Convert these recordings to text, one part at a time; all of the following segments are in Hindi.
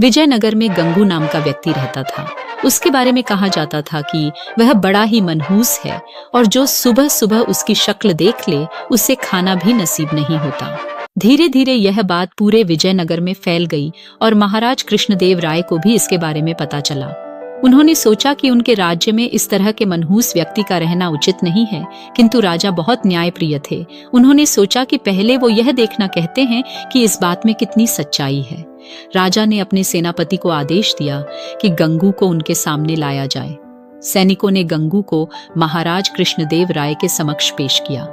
विजयनगर में गंगू नाम का व्यक्ति रहता था। उसके बारे में कहा जाता था कि वह बड़ा ही मनहूस है और जो सुबह सुबह उसकी शक्ल देख ले उसे खाना भी नसीब नहीं होता। धीरे धीरे यह बात पूरे विजयनगर में फैल गई और महाराज कृष्णदेव राय को भी इसके बारे में पता चला। उन्होंने सोचा कि उनके राज्य में इस तरह के मनहूस व्यक्ति का रहना उचित नहीं है, किंतु राजा बहुत न्यायप्रिय थे। उन्होंने सोचा कि पहले वो यह देखना कहते हैं कि इस बात में कितनी सच्चाई है। राजा ने अपने सेनापति को आदेश दिया कि गंगू को उनके सामने लाया जाए। सैनिकों ने गंगू को महाराज कृष्णदेव राय के समक्ष पेश किया।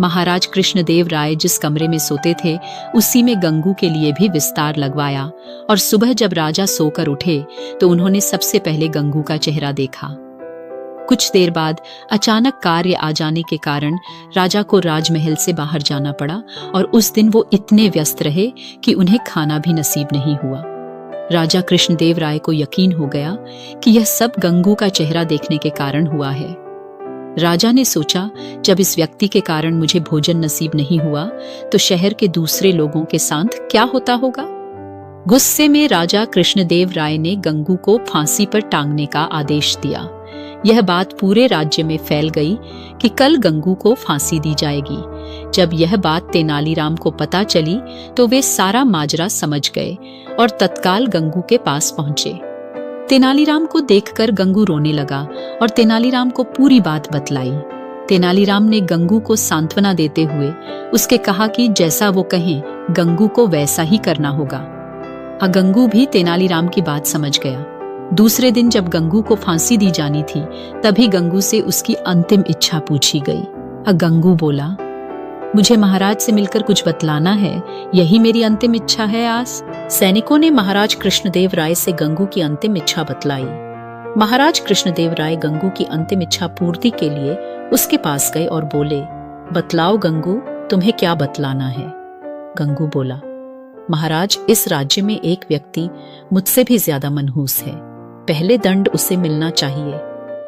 महाराज कृष्णदेव राय जिस कमरे में सोते थे उसी में गंगू के लिए भी विस्तार लगवाया और सुबह जब राजा सोकर उठे तो उन्होंने सबसे पहले गंगू का चेहरा देखा। कुछ देर बाद अचानक कार्य आ जाने के कारण राजा को राजमहल से बाहर जाना पड़ा और उस दिन वो इतने व्यस्त रहे कि उन्हें खाना भी नसीब नहीं हुआ। राजा कृष्णदेव राय को यकीन हो गया कि यह सब गंगू का चेहरा देखने के कारण हुआ है। राजा ने सोचा, जब इस व्यक्ति के कारण मुझे भोजन नसीब नहीं हुआ तो शहर के दूसरे लोगों के साथ क्या होता होगा। गुस्से में राजा कृष्णदेव राय ने गंगू को फांसी पर टांगने का आदेश दिया। यह बात पूरे राज्य में फैल गई कि कल गंगू को फांसी दी जाएगी। जब यह बात तेनालीराम को पता चली तो वे सारा माजरा समझ गए और तत्काल गंगू के पास पहुंचे। तेनालीराम को देखकर गंगू रोने लगा और तेनालीराम को पूरी बात बतलाई। तेनालीराम ने गंगू को सांत्वना देते हुए उसके कहा कि जैसा वो कहें गंगू को वैसा ही करना होगा। गंगू भी तेनालीराम की बात समझ गया। दूसरे दिन जब गंगू को फांसी दी जानी थी तभी गंगू से उसकी अंतिम इच्छा पूछी गई। गंगू बोला, मुझे महाराज से मिलकर कुछ बतलाना है, यही मेरी अंतिम इच्छा है आस। सैनिकों ने महाराज कृष्णदेव राय से गंगू की अंतिम इच्छा बतलाई। महाराज कृष्णदेव राय गंगू की अंतिम इच्छा पूर्ति के लिए उसके पास गए और बोले, बतलाओ गंगू, तुम्हें क्या बतलाना है। गंगू बोला, महाराज, इस राज्य में एक व्यक्ति मुझसे भी ज्यादा मनहूस है। पहले दंड उसे मिलना चाहिए,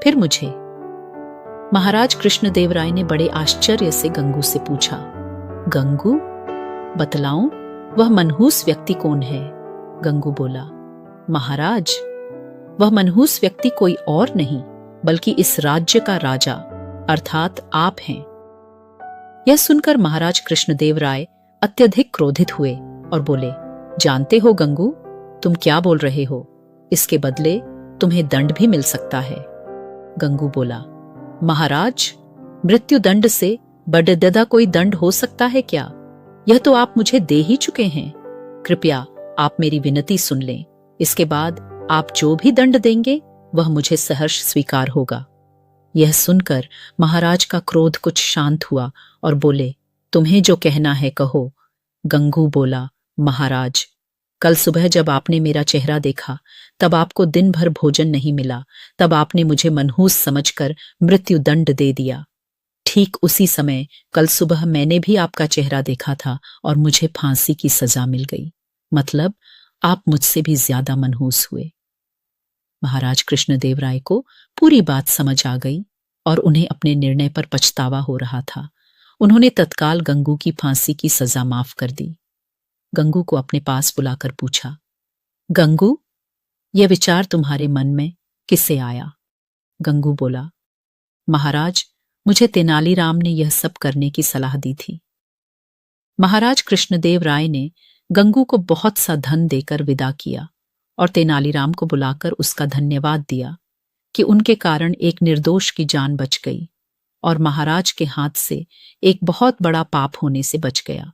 फिर मुझे। महाराज कृष्णदेव राय ने बड़े आश्चर्य से गंगू से पूछा, गंगू, बतलाऊं वह मनहूस व्यक्ति कौन है। गंगू बोला, महाराज, वह मनहूस व्यक्ति कोई और नहीं बल्कि इस राज्य का राजा अर्थात आप हैं। यह सुनकर महाराज कृष्णदेव राय अत्यधिक क्रोधित हुए और बोले, जानते हो गंगू, तुम क्या बोल रहे हो, इसके बदले तुम्हें दंड भी मिल सकता है। गंगू बोला, महाराज, मृत्यु दंड से बढ़ कोई दंड हो सकता है क्या? यह तो आप मुझे दे ही चुके हैं। कृपया आप मेरी विनती सुन लें, इसके बाद आप जो भी दंड देंगे वह मुझे सहर्ष स्वीकार होगा। यह सुनकर महाराज का क्रोध कुछ शांत हुआ और बोले, तुम्हें जो कहना है कहो। गंगू बोला, महाराज, कल सुबह जब आपने मेरा चेहरा देखा तब आपको दिन भर भोजन नहीं मिला, तब आपने मुझे मनहूस समझकर मृत्यु दंड दे दिया। ठीक उसी समय कल सुबह मैंने भी आपका चेहरा देखा था और मुझे फांसी की सजा मिल गई। मतलब आप मुझसे भी ज्यादा मनहूस हुए। महाराज कृष्णदेव राय को पूरी बात समझ आ गई और उन्हें अपने निर्णय पर पछतावा हो रहा था। उन्होंने तत्काल गंगू की फांसी की सजा माफ कर दी। गंगू को अपने पास बुलाकर पूछा, गंगू, यह विचार तुम्हारे मन में किससे आया? गंगू बोला, महाराज, मुझे तेनालीराम ने यह सब करने की सलाह दी थी। महाराज कृष्णदेव राय ने गंगू को बहुत सा धन देकर विदा किया और तेनालीराम को बुलाकर उसका धन्यवाद दिया कि उनके कारण एक निर्दोष की जान बच गई और महाराज के हाथ से एक बहुत बड़ा पाप होने से बच गया।